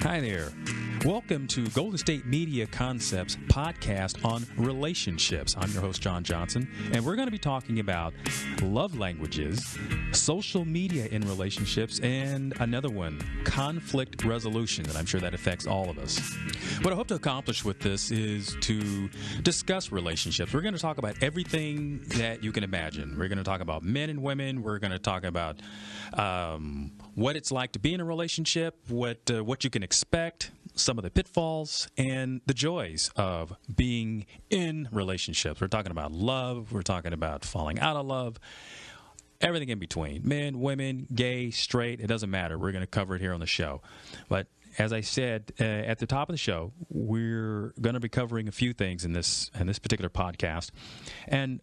Hi there. Welcome to Golden State Media Concepts podcast on relationships. I'm your host, John Johnson, and we're going to be talking about love languages, social media in relationships, and another one, conflict resolution, and I'm sure that affects all of us. What I hope to accomplish with this is to discuss relationships. We're going to talk about everything that you can imagine. We're going to talk about men and women. We're going to talk about what it's like to be in a relationship, what you can expect, some of the pitfalls, and the joys of being in relationships. We're talking about love. We're talking about falling out of love. Everything in between. Men, women, gay, straight, it doesn't matter. We're going to cover it here on the show. But as I said at the top of the show, we're going to be covering a few things in this particular podcast. And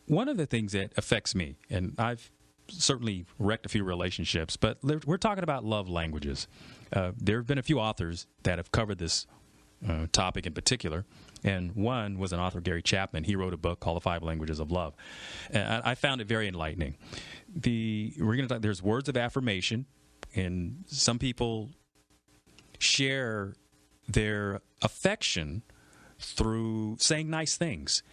one of the things that affects me, and I've certainly wrecked a few relationships, but we're talking about love languages. There have been a few authors that have covered this topic in particular, and one was an author, Gary Chapman. He wrote a book called The 5 Languages of Love. And I found it very enlightening. There's words of affirmation, and some people share their affection through saying nice things.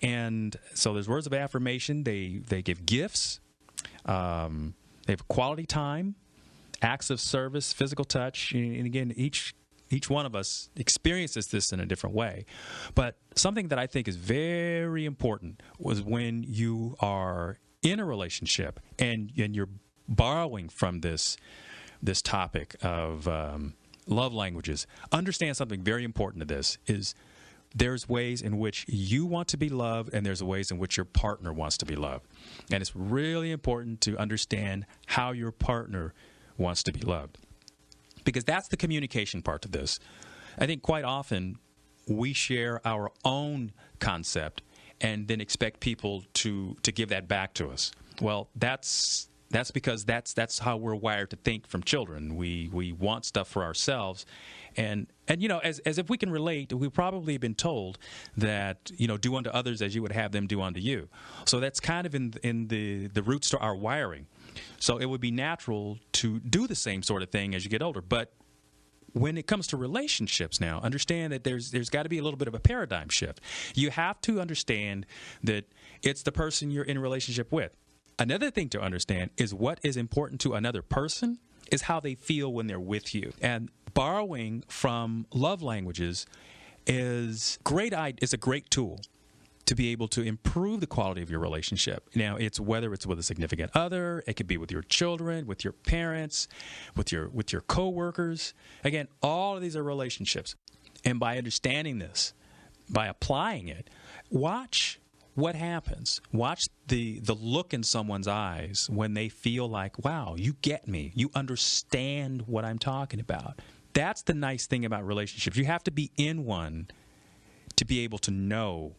And so there's words of affirmation. They give gifts. They have quality time, acts of service, physical touch. And again, each one of us experiences this in a different way. But something that I think is very important was when you are in a relationship and you're borrowing from this topic of love languages. Understand something very important to this is there's ways in which you want to be loved, and there's ways in which your partner wants to be loved. And it's really important to understand how your partner wants to be loved, because that's the communication part of this. I think quite often we share our own concept and then expect people to give that back to us. Well, that's because that's how we're wired to think from children. We want stuff for ourselves. And you know, as if we can relate, we've probably been told that, you know, do unto others as you would have them do unto you. So that's kind of in the roots to our wiring. So it would be natural to do the same sort of thing as you get older. But when it comes to relationships now, understand that there's got to be a little bit of a paradigm shift. You have to understand that it's the person you're in a relationship with. Another thing to understand is what is important to another person is how they feel when they're with you. And borrowing from love languages is a great tool to be able to improve the quality of your relationship. Now, whether it's with a significant other, it could be with your children, with your parents, with your coworkers. Again, all of these are relationships. And by understanding this, by applying it, watch what happens. Watch the look in someone's eyes when they feel like, wow, you get me. You understand what I'm talking about. That's the nice thing about relationships. You have to be in one to be able to know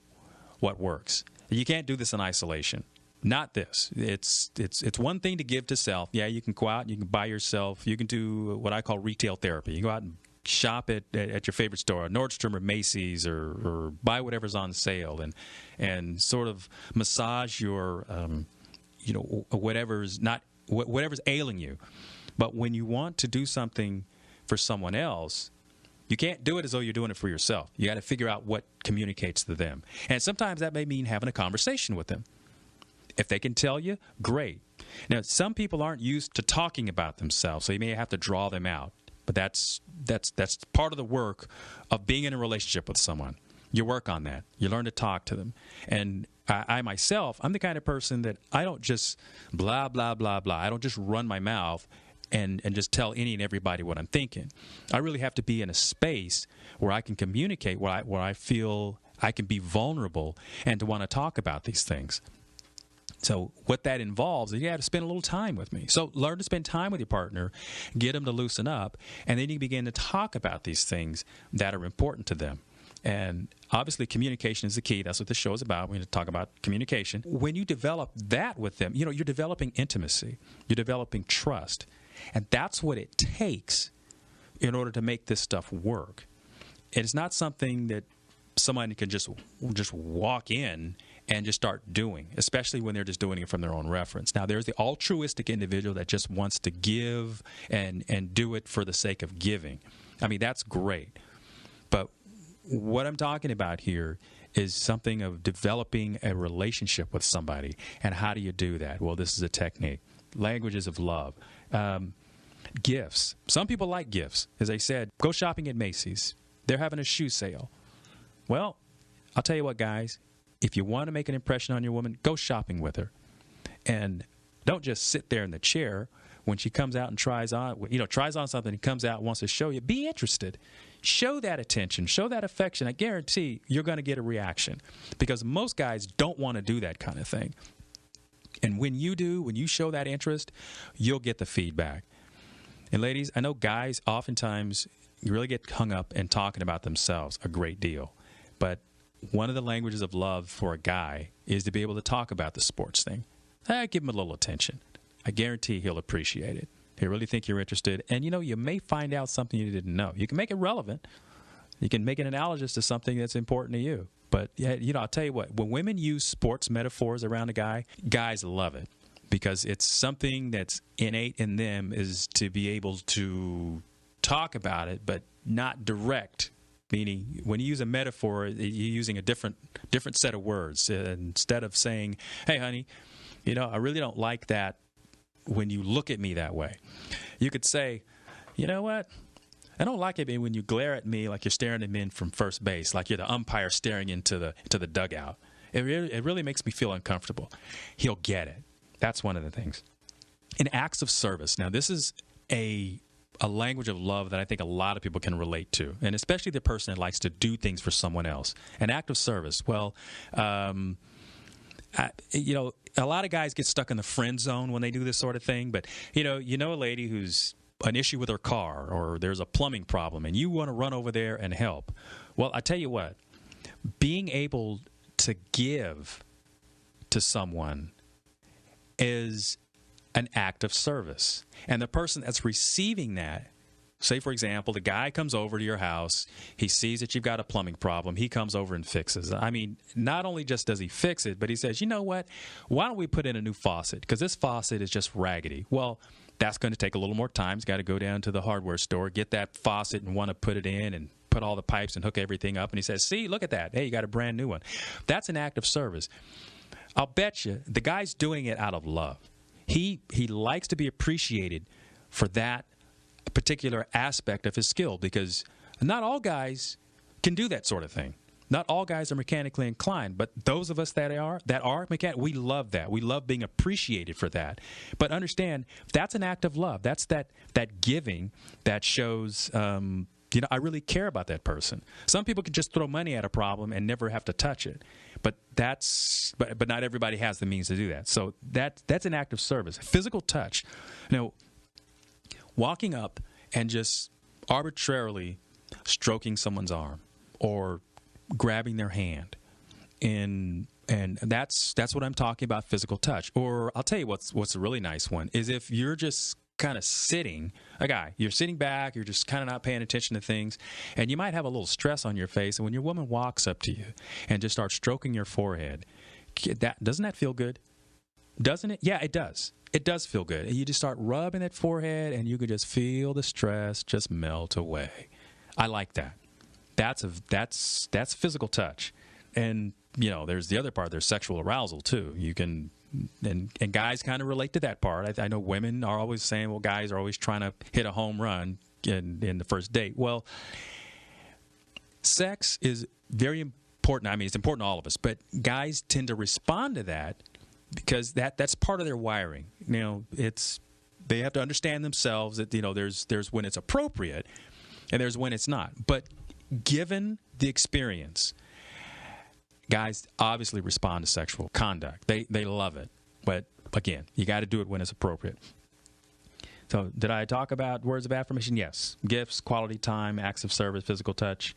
what works. You can't do this in isolation. Not this. It's one thing to give to self. Yeah, you can go out, you can buy yourself, you can do what I call retail therapy. You go out and shop at your favorite store, Nordstrom or Macy's, or buy whatever's on sale, and sort of massage your whatever's ailing you. But when you want to do something for someone else, you can't do it as though you're doing it for yourself. You got to figure out what communicates to them. And sometimes that may mean having a conversation with them. If they can tell you, great. Now, some people aren't used to talking about themselves, so you may have to draw them out. But that's part of the work of being in a relationship with someone. You work on that. You learn to talk to them. And I myself, I'm the kind of person that I don't just blah, blah, blah, blah. I don't just run my mouth and just tell any and everybody what I'm thinking. I really have to be in a space where I can communicate, where I feel I can be vulnerable and to want to talk about these things. So what that involves is you have to spend a little time with me. So learn to spend time with your partner, get them to loosen up, and then you begin to talk about these things that are important to them. And obviously communication is the key. That's what the show is about. We're going to talk about communication. When you develop that with them, you know, you're developing intimacy. You're developing trust. And that's what it takes in order to make this stuff work. It's not something that somebody can just walk in and just start doing, especially when they're just doing it from their own reference. Now, there's the altruistic individual that just wants to give and do it for the sake of giving. I mean, that's great. But what I'm talking about here is something of developing a relationship with somebody. And how do you do that? Well, this is a technique. Languages of love. Gifts. Some people like gifts. As I said, go shopping at Macy's. They're having a shoe sale. Well, I'll tell you what, guys. If you want to make an impression on your woman, go shopping with her. And don't just sit there in the chair when she comes out and tries on something and comes out and wants to show you. Be interested. Show that attention. Show that affection. I guarantee you're going to get a reaction because most guys don't want to do that kind of thing. And when you do, when you show that interest, you'll get the feedback. And ladies, I know guys oftentimes really get hung up in talking about themselves a great deal. But one of the languages of love for a guy is to be able to talk about the sports thing. Give him a little attention. I guarantee he'll appreciate it. He'll really think you're interested. And, you may find out something you didn't know. You can make it relevant. You can make an analogous to something that's important to you. But, I'll tell you what, when women use sports metaphors around a guy, guys love it because it's something that's innate in them is to be able to talk about it, but not direct. Meaning, when you use a metaphor, you're using a different set of words. Instead of saying, hey, honey, I really don't like that when you look at me that way. You could say, you know what? I don't like it when you glare at me like you're staring at me from first base, like you're the umpire staring into the dugout. It really makes me feel uncomfortable. He'll get it. That's one of the things. In acts of service. Now, this is a language of love that I think a lot of people can relate to, and especially the person that likes to do things for someone else. An act of service. Well, a lot of guys get stuck in the friend zone when they do this sort of thing. But, a lady who's an issue with her car or there's a plumbing problem and you want to run over there and help. Well, I tell you what, being able to give to someone is an act of service. And the person that's receiving that, say, for example, the guy comes over to your house. He sees that you've got a plumbing problem. He comes over and fixes it. I mean, not only just does he fix it, but he says, you know what? Why don't we put in a new faucet? Because this faucet is just raggedy. Well, that's going to take a little more time. He's got to go down to the hardware store, get that faucet and want to put it in and put all the pipes and hook everything up. And he says, see, look at that. Hey, you got a brand new one. That's an act of service. I'll bet you the guy's doing it out of love. He likes to be appreciated for that particular aspect of his skill because not all guys can do that sort of thing. Not all guys are mechanically inclined, but those of us that are mechanical, we love that. We love being appreciated for that. But understand, that's an act of love. That's that giving that shows, I really care about that person. Some people can just throw money at a problem and never have to touch it. But but not everybody has the means to do that. So that's an act of service. Physical touch. Walking up and just arbitrarily stroking someone's arm or grabbing their hand, and that's what I'm talking about, physical touch. Or I'll tell you what's a really nice one is if you're just kind of sitting, you're sitting back, you're just kind of not paying attention to things, and you might have a little stress on your face, and when your woman walks up to you and just starts stroking your forehead, doesn't that feel good? Doesn't it? Yeah, it does. It does feel good. You just start rubbing that forehead, and you can just feel the stress just melt away. I like that. That's physical touch. And, there's the other part. There's sexual arousal, too. You can, and guys kind of relate to that part. I know women are always saying, well, guys are always trying to hit a home run in the first date. Well, sex is very important. I mean, it's important to all of us. But guys tend to respond to that because that's part of their wiring. They have to understand themselves that, there's when it's appropriate and there's when it's not. But given the experience, guys obviously respond to sexual conduct. They love it. But again, you got to do it when it's appropriate. So did I talk about words of affirmation? Yes. Gifts, quality time, acts of service, physical touch.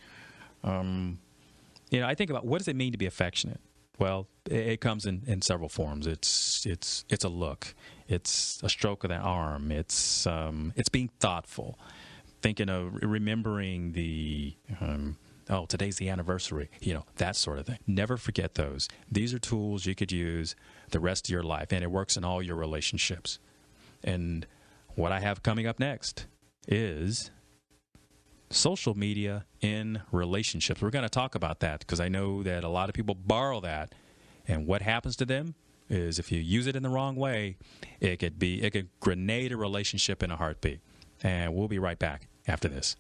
I think about what does it mean to be affectionate? Well, it comes in several forms. It's a look. It's a stroke of the arm. It's being thoughtful. Thinking of remembering today's the anniversary, that sort of thing. Never forget those. These are tools you could use the rest of your life, and it works in all your relationships. And what I have coming up next is social media in relationships. We're going to talk about that because I know that a lot of people borrow that, and what happens to them is if you use it in the wrong way, it could grenade a relationship in a heartbeat. And we'll be right back after this.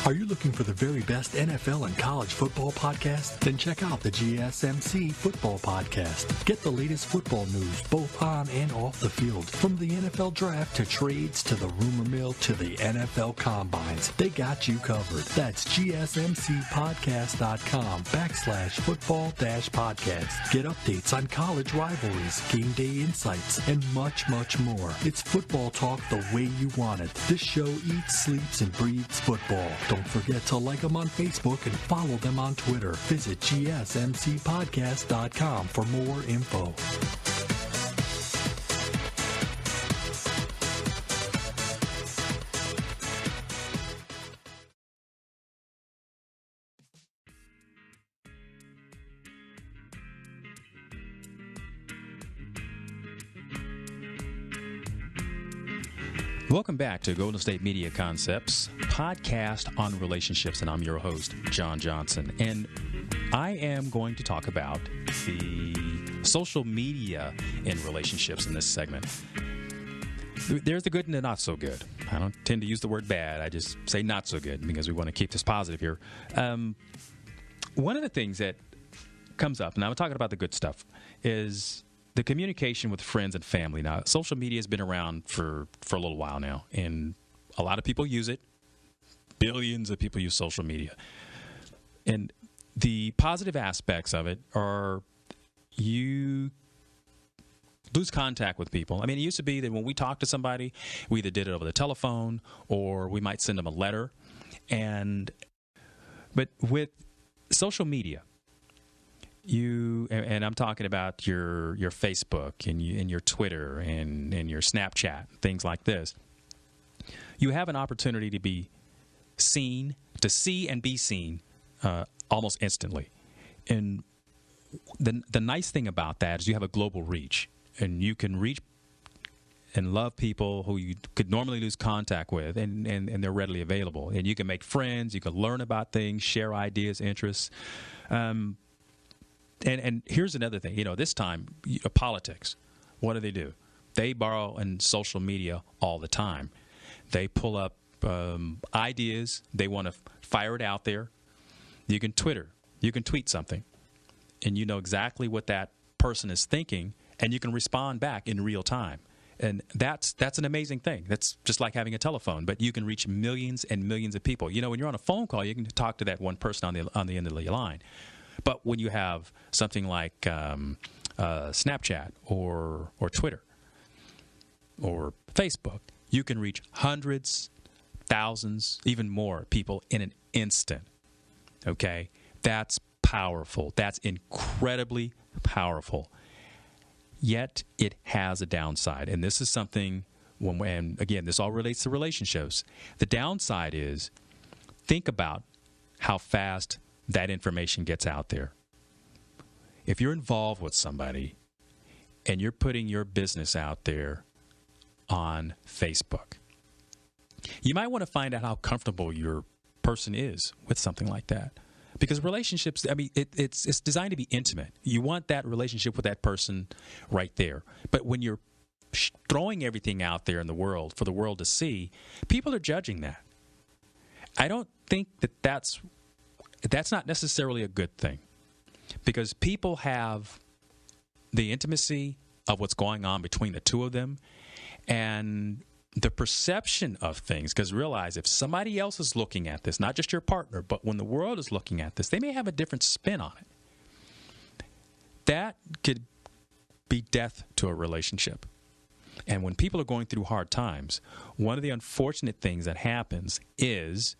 Are you looking for the very best NFL and college football podcast? Then check out the GSMC Football Podcast. Get the latest football news both on and off the field. From the NFL Draft to trades to the rumor mill to the NFL Combines, they got you covered. That's GSMCpodcast.com/football-podcast. Get updates on college rivalries, game day insights, and much, much more. It's football talk the way you want it. This show eats, sleeps, and breathes football. Don't forget to like them on Facebook and follow them on Twitter. Visit GSMCpodcast.com for more info. Welcome back to Golden State Media Concepts, podcast on relationships, and I'm your host, John Johnson. And I am going to talk about the social media in relationships in this segment. There's the good and the not so good. I don't tend to use the word bad. I just say not so good because we want to keep this positive here. One of the things that comes up, and I'm talking about the good stuff, is the communication with friends and family. Now, social media has been around for a little while now, and a lot of people use it. Billions of people use social media. And the positive aspects of it are you lose contact with people. I mean, it used to be that when we talked to somebody, we either did it over the telephone or we might send them a letter. But with social media, and I'm talking about your Facebook and your Twitter and your Snapchat, things like this. You have an opportunity to be seen, to see and be seen almost instantly. And the nice thing about that is you have a global reach, and you can reach and love people who you could normally lose contact with, and they're readily available. And you can make friends, you can learn about things, share ideas, interests. And here's another thing. This time, politics, what do? They borrow in social media all the time. They pull up ideas. They want to fire it out there. You can Twitter. You can tweet something, and you know exactly what that person is thinking, and you can respond back in real time. And that's an amazing thing. That's just like having a telephone, but you can reach millions and millions of people. When you're on a phone call, you can talk to that one person on the end of the line. But when you have something like Snapchat or Twitter or Facebook, you can reach hundreds, thousands, even more people in an instant. Okay? That's powerful. That's incredibly powerful. Yet it has a downside. And this is something, and again, this all relates to relationships. The downside is, think about how fast that information gets out there. If you're involved with somebody and you're putting your business out there on Facebook, you might want to find out how comfortable your person is with something like that. Because relationships, I mean, it's designed to be intimate. You want that relationship with that person right there. But when you're throwing everything out there in the world for the world to see, people are judging that. I don't think that's not necessarily a good thing, because people have the intimacy of what's going on between the two of them and the perception of things. Because realize, if somebody else is looking at this, not just your partner, but when the world is looking at this, they may have a different spin on it. That could be death to a relationship. And when people are going through hard times, one of the unfortunate things that happens is,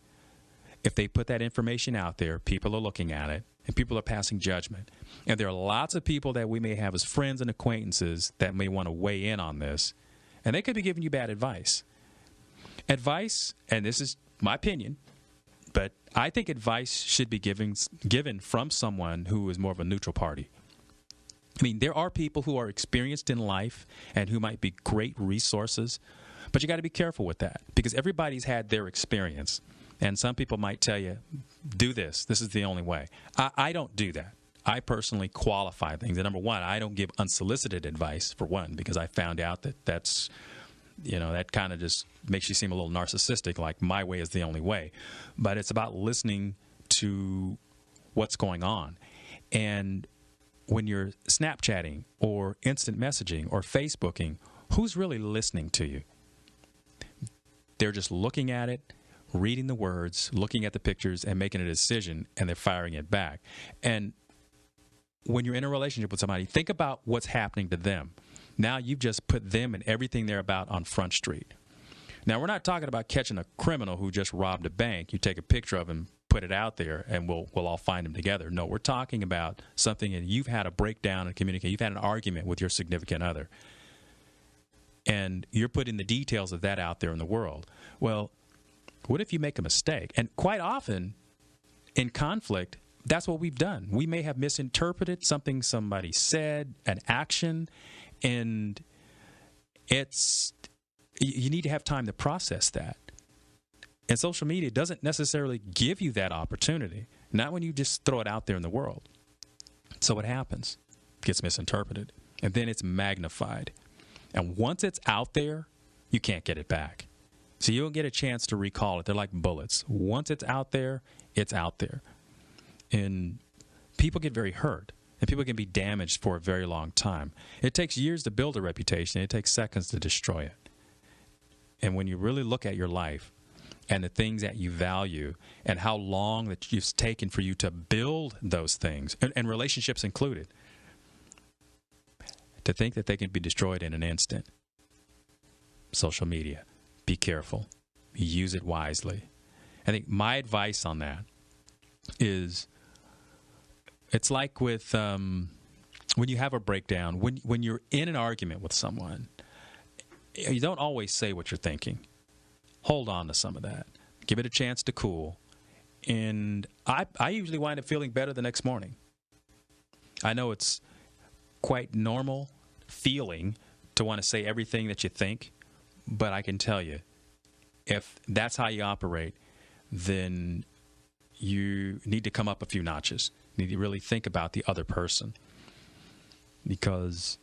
if they put that information out there, people are looking at it, and people are passing judgment. And there are lots of people that we may have as friends and acquaintances that may want to weigh in on this, and they could be giving you bad advice. Advice, and this is my opinion, but I think advice should be given from someone who is more of a neutral party. I mean, there are people who are experienced in life and who might be great resources, But you got to be careful with that because everybody's had their experience. And some people might tell you, do this. This is the only way. I don't do that. I personally qualify things. And number one, I don't give unsolicited advice, for one, because I found out that that kind of just makes you seem a little narcissistic, like my way is the only way. But it's about listening to what's going on. And when you're Snapchatting or instant messaging or Facebooking, who's really listening to you? They're just looking at it, reading the words, looking at the pictures, and making a decision, and they're firing it back. And when you're in a relationship with somebody, think about what's happening to them. Now you've just put them and everything they're about on Front Street. Now, we're not talking about catching a criminal who just robbed a bank. You take a picture of him, put it out there, and we'll all find him together. No, we're talking about something, and you've had a breakdown in communication. You've had an argument with your significant other. And you're putting the details of that out there in the world. Well, what if you make a mistake? And quite often, in conflict, that's what we've done. We may have misinterpreted something somebody said, an action, and you need to have time to process that. And social media doesn't necessarily give you that opportunity, not when you just throw it out there in the world. So what happens? It gets misinterpreted, and then it's magnified. And once it's out there, you can't get it back. So you don't get a chance to recall it. They're like bullets. Once it's out there, it's out there. And people get very hurt, and people can be damaged for a very long time. It takes years to build a reputation. It takes seconds to destroy it. And when you really look at your life and the things that you value and how long that it's taken for you to build those things, and relationships included, to think that they can be destroyed in an instant. Social media, be careful. Use it wisely. I think my advice on that is, it's like with when you have a breakdown, when you're in an argument with someone, you don't always say what you're thinking. Hold on to some of that. Give it a chance to cool. And I usually wind up feeling better the next morning. I know it's quite normal feeling to want to say everything that you think, but I can tell you, if that's how you operate, then you need to come up a few notches. You need to really think about the other person. Because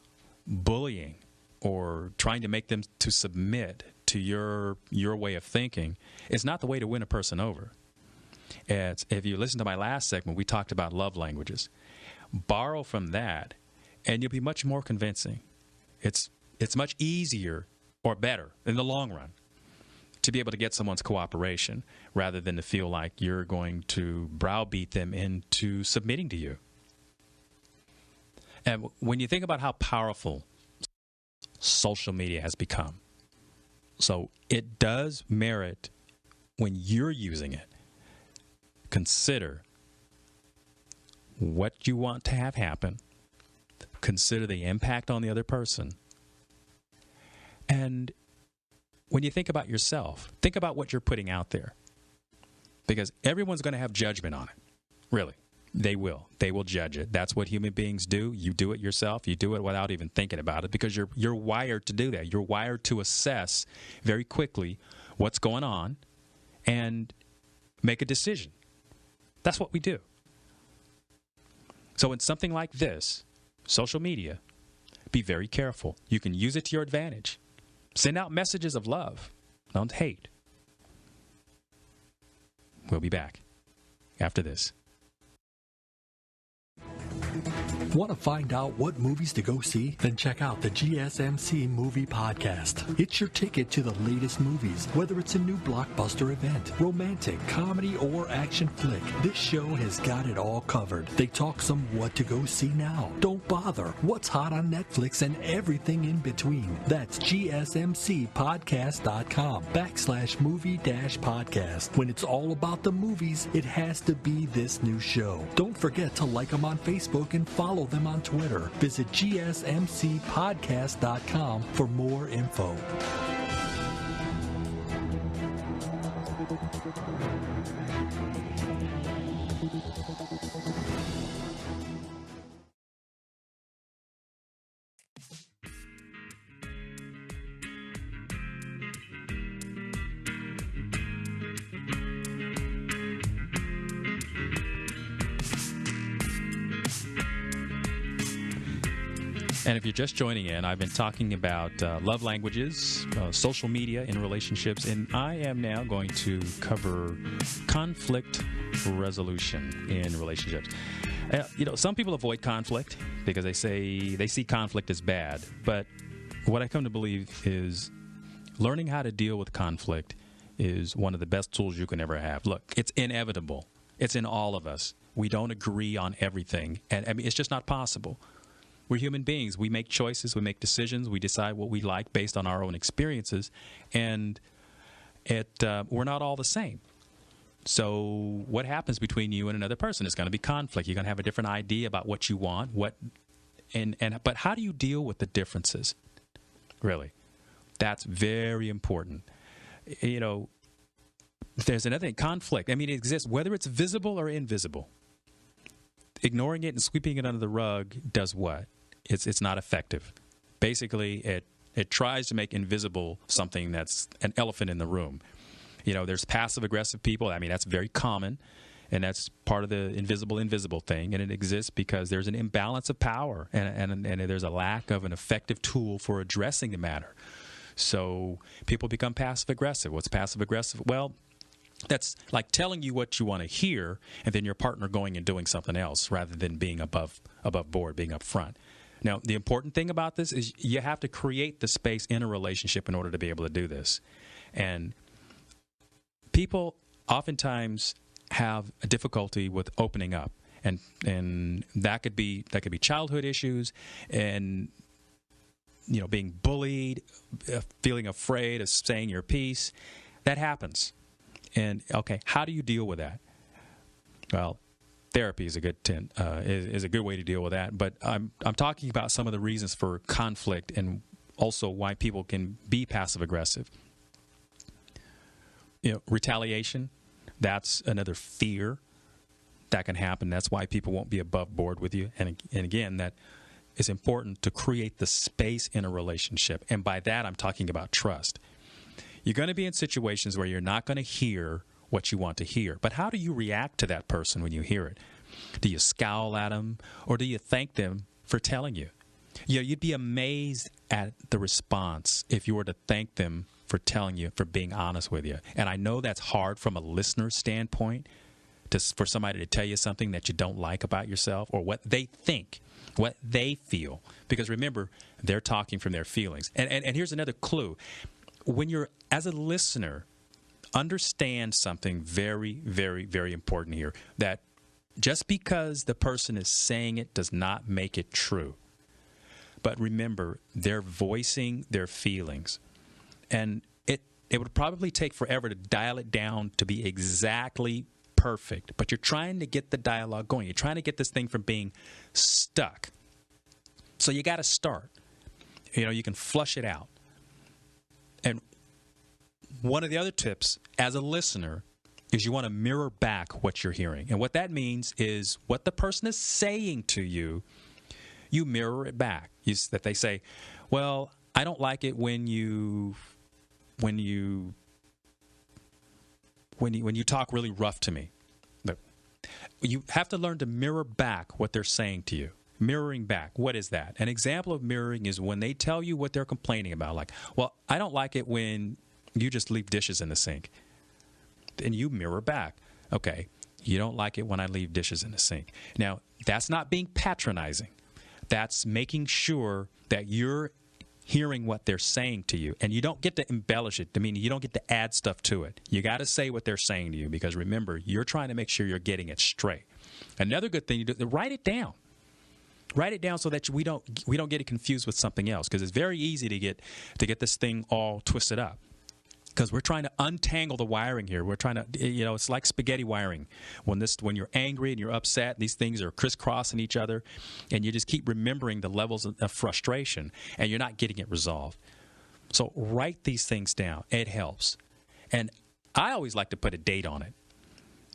bullying or trying to make them to submit to your way of thinking is not the way to win a person over. If you listen to my last segment, we talked about love languages. Borrow from that, and you'll be much more convincing. It's much easier or better in the long run to be able to get someone's cooperation rather than to feel like you're going to browbeat them into submitting to you. And when you think about how powerful social media has become, so it does merit, when you're using it, consider what you want to have happen, consider the impact on the other person, and when you think about yourself, think about what you're putting out there. Because everyone's going to have judgment on it. Really. They will. They will judge it. That's what human beings do. You do it yourself. You do it without even thinking about it because you're wired to do that. You're wired to assess very quickly what's going on and make a decision. That's what we do. So in something like this, social media, be very careful. You can use it to your advantage. Send out messages of love, not hate. We'll be back after this. Want to find out what movies to go see? Then check out the GSMC Movie Podcast. It's your ticket to the latest movies, whether it's a new blockbuster event, romantic, comedy, or action flick. This show has got it all covered. They talk some what to go see now. Don't bother. What's hot on Netflix and everything in between. That's GSMCpodcast.com/movie-podcast. When it's all about the movies, it has to be this new show. Don't forget to like them on Facebook and follow them on Twitter. Visit GSMCpodcast.com for more info. And if you're just joining in, I've been talking about love languages, social media in relationships, and I am now going to cover conflict resolution in relationships. Some people avoid conflict because they see conflict as bad. But what I come to believe is learning how to deal with conflict is one of the best tools you can ever have. Look, it's inevitable. It's in all of us. We don't agree on everything, and I mean, it's just not possible. We're human beings. We make choices. We make decisions. We decide what we like based on our own experiences, and we're not all the same. So what happens between you and another person is going to be conflict. You're going to have a different idea about what you want. But how do you deal with the differences? Really, that's very important. There's another thing, conflict. I mean, it exists whether it's visible or invisible. Ignoring it and sweeping it under the rug does what? It's not effective. Basically, it tries to make invisible something that's an elephant in the room. There's passive-aggressive people. I mean, that's very common, and that's part of the invisible thing, and it exists because there's an imbalance of power, and there's a lack of an effective tool for addressing the matter. So people become passive-aggressive. What's passive-aggressive? Well, that's like telling you what you want to hear, and then your partner going and doing something else rather than being above board, being up front. Now, the important thing about this is you have to create the space in a relationship in order to be able to do this. And people oftentimes have a difficulty with opening up, and that could be childhood issues, and being bullied, feeling afraid of saying your piece. That happens. And okay, how do you deal with that? Well, therapy is a good is a good way to deal with that. But I'm talking about some of the reasons for conflict and also why people can be passive aggressive. Retaliation. That's another fear that can happen. That's why people won't be above board with you. And again, that is important to create the space in a relationship. And by that, I'm talking about trust. You're going to be in situations where you're not going to hear what you want to hear. But how do you react to that person when you hear it? Do you scowl at them, or do you thank them for telling you? You'd be amazed at the response if you were to thank them for telling you, for being honest with you. And I know that's hard from a listener's standpoint, for somebody to tell you something that you don't like about yourself or what they think, what they feel. Because remember, they're talking from their feelings. And here's another clue. When you're, as a listener, understand something very, very, very important here, that just because the person is saying it does not make it true. But remember, they're voicing their feelings. And it would probably take forever to dial it down to be exactly perfect. But you're trying to get the dialogue going. You're trying to get this thing from being stuck. So you got to start. You can flush it out. And one of the other tips as a listener is you want to mirror back what you're hearing. And what that means is what the person is saying to you, you mirror it back. That they say, well, I don't like it when you talk really rough to me. Look, you have to learn to mirror back what they're saying to you. Mirroring back. What is that? An example of mirroring is when they tell you what they're complaining about. Like, well, I don't like it when you just leave dishes in the sink. And you mirror back. Okay, you don't like it when I leave dishes in the sink. Now, that's not being patronizing. That's making sure that you're hearing what they're saying to you. And you don't get to embellish it. I mean, you don't get to add stuff to it. You got to say what they're saying to you because, remember, you're trying to make sure you're getting it straight. Another good thing you do, write it down. Write it down so that we don't get it confused with something else, because it's very easy to get this thing all twisted up. Because we're trying to untangle the wiring here. We're trying to, it's like spaghetti wiring. When you're angry and you're upset, these things are crisscrossing each other, and you just keep remembering the levels of frustration, and you're not getting it resolved. So write these things down. It helps. And I always like to put a date on it,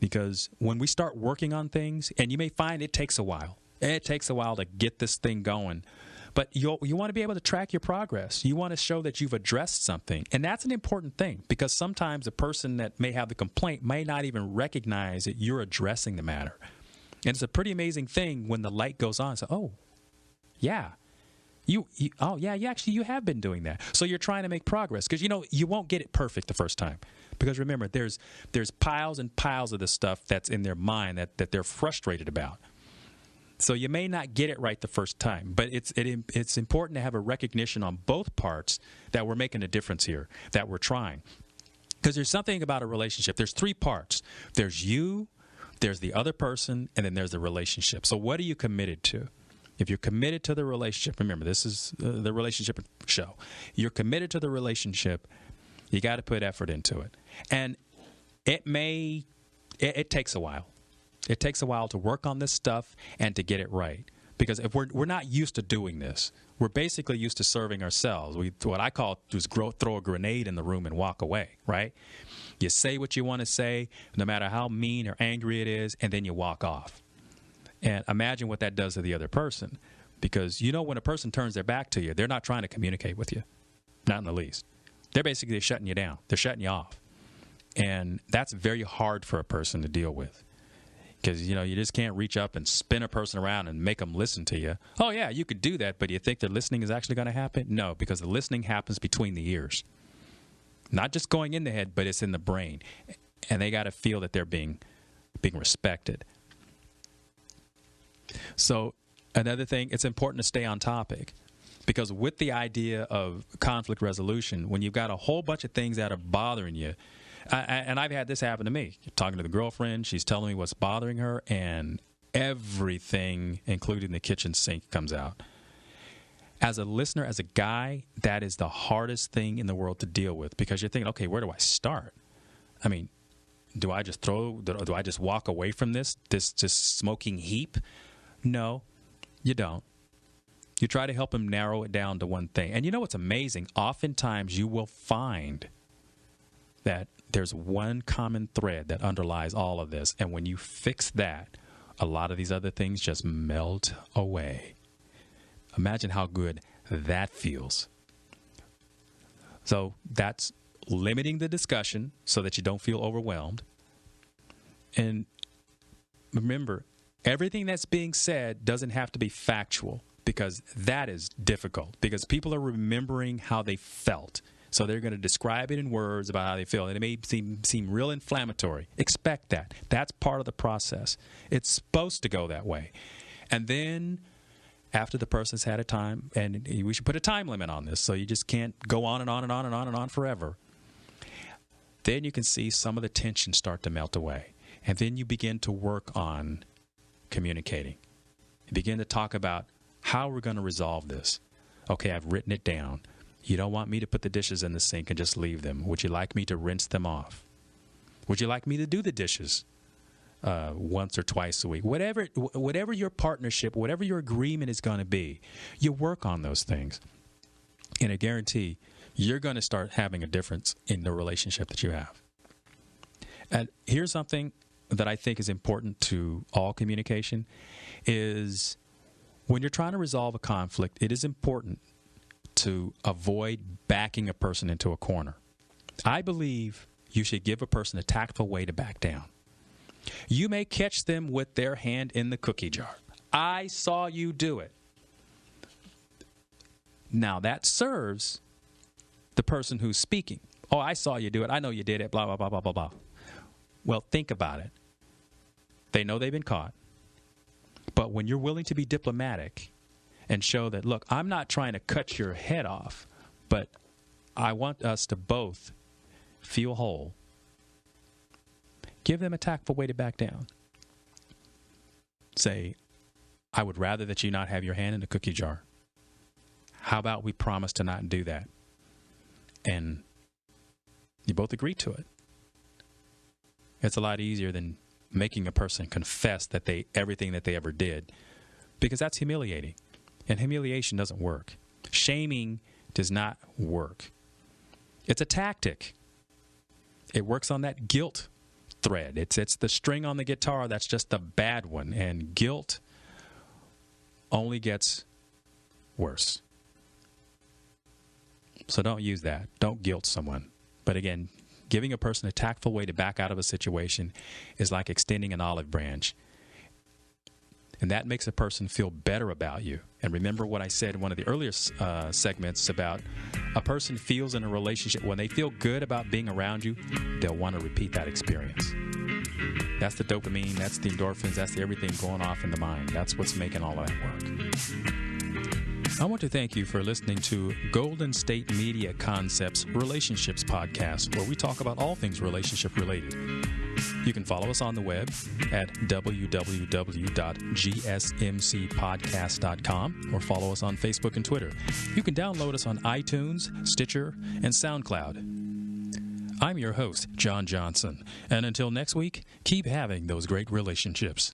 because when we start working on things, and you may find it takes a while. It takes a while to get this thing going. But you want to be able to track your progress. You want to show that you've addressed something. And that's an important thing, because sometimes the person that may have the complaint may not even recognize that you're addressing the matter. And it's a pretty amazing thing when the light goes on. So, oh, yeah, You have been doing that. So you're trying to make progress because, you won't get it perfect the first time. Because remember, there's piles and piles of the stuff that's in their mind that they're frustrated about. So you may not get it right the first time, but it's important to have a recognition on both parts that we're making a difference here, that we're trying. Because there's something about a relationship. There's 3 parts. There's you, there's the other person, and then there's the relationship. So what are you committed to? If you're committed to the relationship, remember, this is the relationship show. You're committed to the relationship, you got to put effort into it. And it takes a while. It takes a while to work on this stuff and to get it right. Because if we're not used to doing this, we're basically used to serving ourselves. What I call is throw a grenade in the room and walk away, right? You say what you want to say, no matter how mean or angry it is, and then you walk off. And imagine what that does to the other person. Because when a person turns their back to you, they're not trying to communicate with you. Not in the least. They're basically shutting you down. They're shutting you off. And that's very hard for a person to deal with. Because, you just can't reach up and spin a person around and make them listen to you. Oh, yeah, you could do that, but do you think their listening is actually going to happen? No, because the listening happens between the ears. Not just going in the head, but it's in the brain. And they got to feel that they're being respected. So another thing, it's important to stay on topic. Because with the idea of conflict resolution, when you've got a whole bunch of things that are bothering you, and I've had this happen to me. Talking to the girlfriend, she's telling me what's bothering her, and everything, including the kitchen sink, comes out. As a listener, as a guy, that is the hardest thing in the world to deal with because you're thinking, okay, where do I start? I mean, do I just walk away from this just smoking heap? No, you don't. You try to help him narrow it down to one thing. And you know what's amazing? Oftentimes you will find that there's one common thread that underlies all of this. And when you fix that, a lot of these other things just melt away. Imagine how good that feels. So that's limiting the discussion so that you don't feel overwhelmed. And remember, everything that's being said doesn't have to be factual because that is difficult because people are remembering how they felt. So they're going to describe it in words about how they feel. And it may seem real inflammatory. Expect that. That's part of the process. It's supposed to go that way. And then after the person's had a time, and we should put a time limit on this so you just can't go on and on and on and on and on forever. Then you can see some of the tension start to melt away. And then you begin to work on communicating. You begin to talk about how we're going to resolve this. Okay, I've written it down. You don't want me to put the dishes in the sink and just leave them. Would you like me to rinse them off? Would you like me to do the dishes once or twice a week? Whatever your partnership, whatever your agreement is going to be, you work on those things. And I guarantee you're going to start having a difference in the relationship that you have. And here's something that I think is important to all communication is when you're trying to resolve a conflict, it is important to avoid backing a person into a corner. I believe you should give a person a tactful way to back down. You may catch them with their hand in the cookie jar. I saw you do it. Now that serves the person who's speaking. Oh, I saw you do it. I know you did it, blah, blah, blah, blah, blah, blah. Well, think about it. They know they've been caught. But when you're willing to be diplomatic and show that, look, I'm not trying to cut your head off, but I want us to both feel whole. Give them a tactful way to back down. Say, I would rather that you not have your hand in the cookie jar. How about we promise to not do that? And you both agree to it. It's a lot easier than making a person confess that everything that they ever did, because that's humiliating. And humiliation doesn't work. Shaming does not work. It's a tactic. It works on that guilt thread. It's the string on the guitar that's just the bad one. And guilt only gets worse. So don't use that. Don't guilt someone. But again, giving a person a tactful way to back out of a situation is like extending an olive branch. And that makes a person feel better about you. And remember what I said in one of the earlier segments about a person feels in a relationship, when they feel good about being around you, they'll want to repeat that experience. That's the dopamine, that's the endorphins, that's the everything going off in the mind. That's what's making all of that work. I want to thank you for listening to Golden State Media Concepts Relationships Podcast, where we talk about all things relationship related. You can follow us on the web at www.gsmcpodcast.com or follow us on Facebook and Twitter. You can download us on iTunes, Stitcher, and SoundCloud. I'm your host, John Johnson, and until next week, keep having those great relationships.